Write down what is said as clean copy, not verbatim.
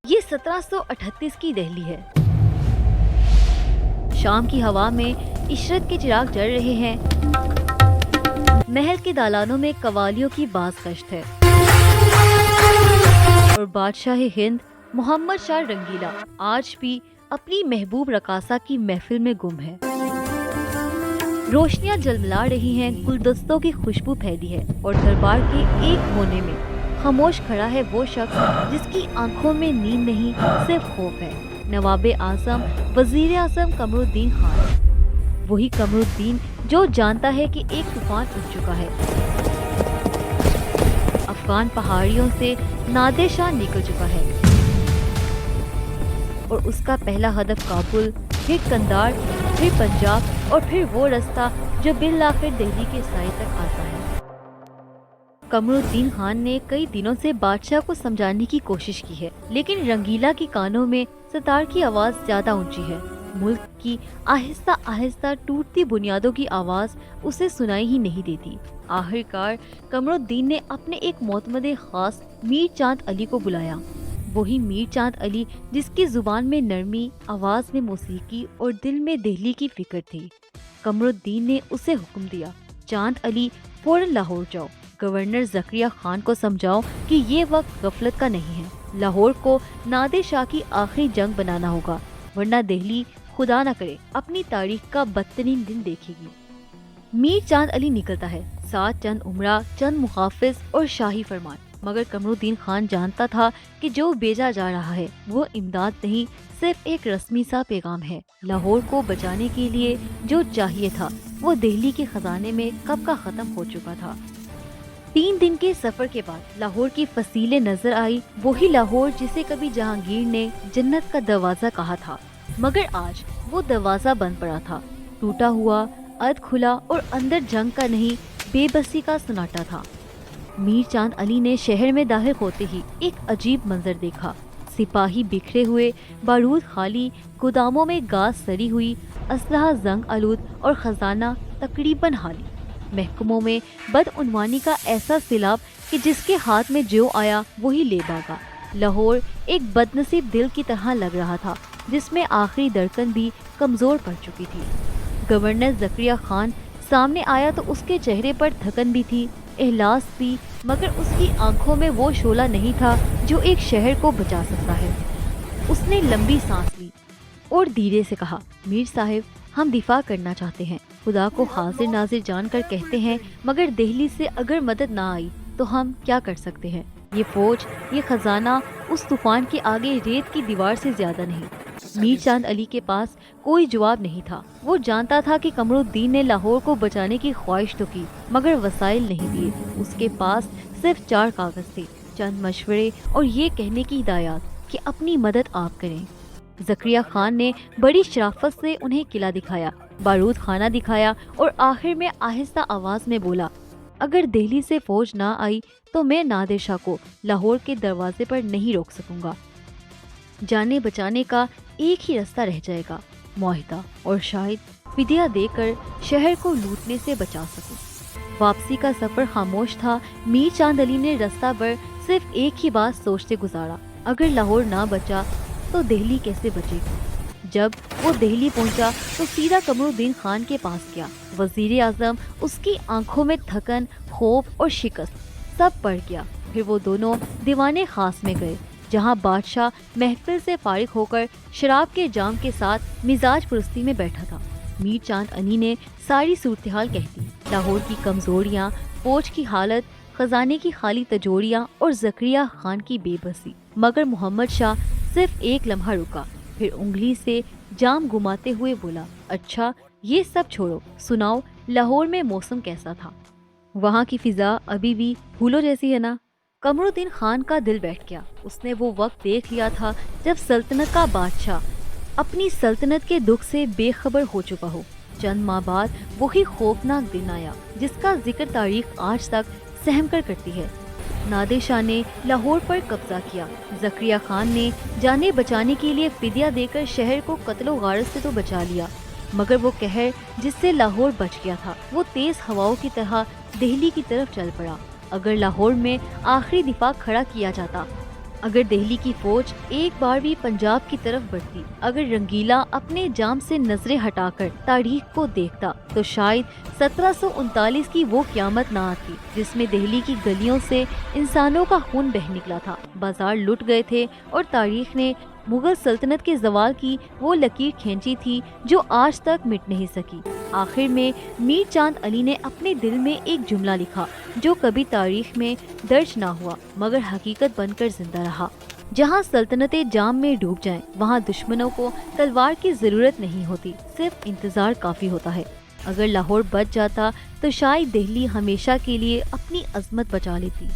یہ 1738 کی دہلی ہے۔ شام کی ہوا میں عشرت کے چراغ جل رہے ہیں، محل کے دالانوں میں قوالیوں کی باز گشت ہے، اور بادشاہ ہند محمد شاہ رنگیلا آج بھی اپنی محبوب رقاصہ کی محفل میں گم ہے۔ روشنیاں جلملا رہی ہیں، گلدستوں کی خوشبو پھیلی ہے، اور دربار کے ایک کونے میں خاموش کھڑا ہے وہ شخص جس کی آنکھوں میں نیند نہیں، صرف خوف ہے۔ نواب اعظم وزیر اعظم قمر الدین خان، وہی قمر الدین جو جانتا ہے کہ ایک طوفان اٹھ چکا ہے، افغان پہاڑیوں سے نادر شاہ نکل چکا ہے، اور اس کا پہلا ہدف کابل، پھر قندھار، پھر پنجاب، اور پھر وہ رستہ جو بالآخر دہلی کے سائے تک آتا ہے۔ قمر الدین خان نے کئی دنوں سے بادشاہ کو سمجھانے کی کوشش کی ہے، لیکن رنگیلا کی کانوں میں ستار کی آواز زیادہ اونچی ہے۔ ملک کی آہستہ آہستہ ٹوٹتی بنیادوں کی آواز اسے سنائی ہی نہیں دیتی۔ آخرکار قمر الدین نے اپنے ایک معتمد خاص میر چاند علی کو بلایا، وہی میر چاند علی جس کی زبان میں نرمی، آواز میں موسیقی اور دل میں دہلی کی فکر تھی۔ قمر الدین نے اسے حکم دیا، چاند علی فوراً لاہور جاؤ، گورنر زکریا خان کو سمجھاؤ کہ یہ وقت غفلت کا نہیں ہے، لاہور کو نادر شاہ کی آخری جنگ بنانا ہوگا، ورنہ دہلی خدا نہ کرے اپنی تاریخ کا بدترین دن دیکھے گی۔ میر چاند علی نکلتا ہے، ساتھ چند عمرہ، چند محافظ اور شاہی فرمان، مگر قمر الدین خان جانتا تھا کہ جو بھیجا جا رہا ہے وہ امداد نہیں، صرف ایک رسمی سا پیغام ہے۔ لاہور کو بچانے کے لیے جو چاہیے تھا وہ دہلی کے خزانے میں کب کا ختم ہو چکا تھا۔ 3 دن کے سفر کے بعد لاہور کی فصیلیں نظر آئی، وہی لاہور جسے کبھی جہانگیر نے جنت کا دروازہ کہا تھا، مگر آج وہ دروازہ بند پڑا تھا، ٹوٹا ہوا، ادھ کھلا، اور اندر جنگ کا نہیں، بے بسی کا سناٹا تھا۔ میر چاند علی نے شہر میں داخل ہوتے ہی ایک عجیب منظر دیکھا، سپاہی بکھرے ہوئے، بارود خالی، گوداموں میں گاز سڑی ہوئی، اسلحہ زنگ آلود، اور خزانہ تقریباً خالی۔ محکموں میں بدعنوانی کا ایسا سیلاب کہ جس کے ہاتھ میں جو آیا وہی لے بھاگا۔ لاہور ایک بدنصیب دل کی طرح لگ رہا تھا جس میں آخری دھڑکن بھی کمزور پڑ چکی تھی۔ گورنر زکریا خان سامنے آیا تو اس کے چہرے پر تھکن بھی تھی، احلاس بھی، مگر اس کی آنکھوں میں وہ شعلہ نہیں تھا جو ایک شہر کو بچا سکتا ہے۔ اس نے لمبی سانس لی اور دھیرے سے کہا، میر صاحب، ہم دفاع کرنا چاہتے ہیں، خدا کو حاضر ناظر جان کر کہتے ہیں، مگر دہلی سے اگر مدد نہ آئی تو ہم کیا کر سکتے ہیں؟ یہ فوج، یہ خزانہ اس طوفان کے آگے ریت کی دیوار سے زیادہ نہیں۔ میر چاند علی کے پاس کوئی جواب نہیں تھا۔ وہ جانتا تھا کہ قمر الدین نے لاہور کو بچانے کی خواہش تو کی، مگر وسائل نہیں دیے۔ اس کے پاس صرف 4 کاغذ تھے، چند مشورے اور یہ کہنے کی ہدایات کہ اپنی مدد آپ کریں۔ زکریا خان نے بڑی شرافت سے انہیں قلعہ دکھایا، بارود خانہ دکھایا، اور آخر میں آہستہ آواز میں بولا، اگر دہلی سے فوج نہ آئی تو میں نادر شاہ کو لاہور کے دروازے پر نہیں روک سکوں گا۔ جانے بچانے کا ایک ہی راستہ رہ جائے گا، معاہدہ، اور شاید فدیہ دے کر شہر کو لوٹنے سے بچا سکوں۔ واپسی کا سفر خاموش تھا۔ میر چاند علی نے رستہ بھر صرف ایک ہی بات سوچتے گزارا، اگر لاہور نہ بچا تو دہلی کیسے بچے گی؟ جب وہ دہلی پہنچا تو سیدھا قمر الدین خان کے پاس گیا۔ وزیر اعظم، اس کی آنکھوں میں تھکن، خوف اور شکست سب پڑ گیا۔ پھر وہ دونوں دیوان خاص میں گئے، جہاں بادشاہ محفل سے فارغ ہو کر شراب کے جام کے ساتھ مزاج پرستی میں بیٹھا تھا۔ میر چاند علی نے ساری صورتحال کہہ دی، لاہور کی کمزوریاں، فوج کی حالت، خزانے کی خالی تجوریاں، اور زکریا خان کی بے بسی۔ مگر محمد شاہ صرف ایک لمحہ رکا، پھر انگلی سے جام گھماتے ہوئے بولا، اچھا یہ سب چھوڑو، سناؤ لاہور میں موسم کیسا تھا؟ وہاں کی فضا ابھی بھی پھولوں جیسی ہے نا؟ قمر الدین خان کا دل بیٹھ گیا۔ اس نے وہ وقت دیکھ لیا تھا جب سلطنت کا بادشاہ اپنی سلطنت کے دکھ سے بے خبر ہو چکا ہو۔ چند ماہ بعد وہی خوفناک دن آیا جس کا ذکر تاریخ آج تک سہم کر کرتی ہے۔ نادر شاہ نے لاہور پر قبضہ کیا۔ زکریا خان نے جانے بچانے کے لیے فدیہ دے کر شہر کو قتل و غارت سے تو بچا لیا، مگر وہ قہر جس سے لاہور بچ گیا تھا وہ تیز ہواؤں کی طرح دہلی کی طرف چل پڑا۔ اگر لاہور میں آخری دفاع کھڑا کیا جاتا اگر دہلی کی فوج ایک بار بھی پنجاب کی طرف بڑھتی، اگر رنگیلا اپنے جام سے نظریں ہٹا کر تاریخ کو دیکھتا، تو شاید 1739 کی وہ قیامت نہ آتی جس میں دہلی کی گلیوں سے انسانوں کا خون بہہ نکلا تھا، بازار لٹ گئے تھے اور تاریخ نے مغل سلطنت کے زوال کی وہ لکیر کھینچی تھی جو آج تک مٹ نہیں سکی۔ آخر میں میر چاند علی نے اپنے دل میں ایک جملہ لکھا جو کبھی تاریخ میں درج نہ ہوا مگر حقیقت بن کر زندہ رہا: جہاں سلطنتیں جام میں ڈوب جائیں وہاں دشمنوں کو تلوار کی ضرورت نہیں ہوتی، صرف انتظار کافی ہوتا ہے۔ اگر لاہور بچ جاتا تو شاید دہلی ہمیشہ کے لیے اپنی عظمت بچا لیتی۔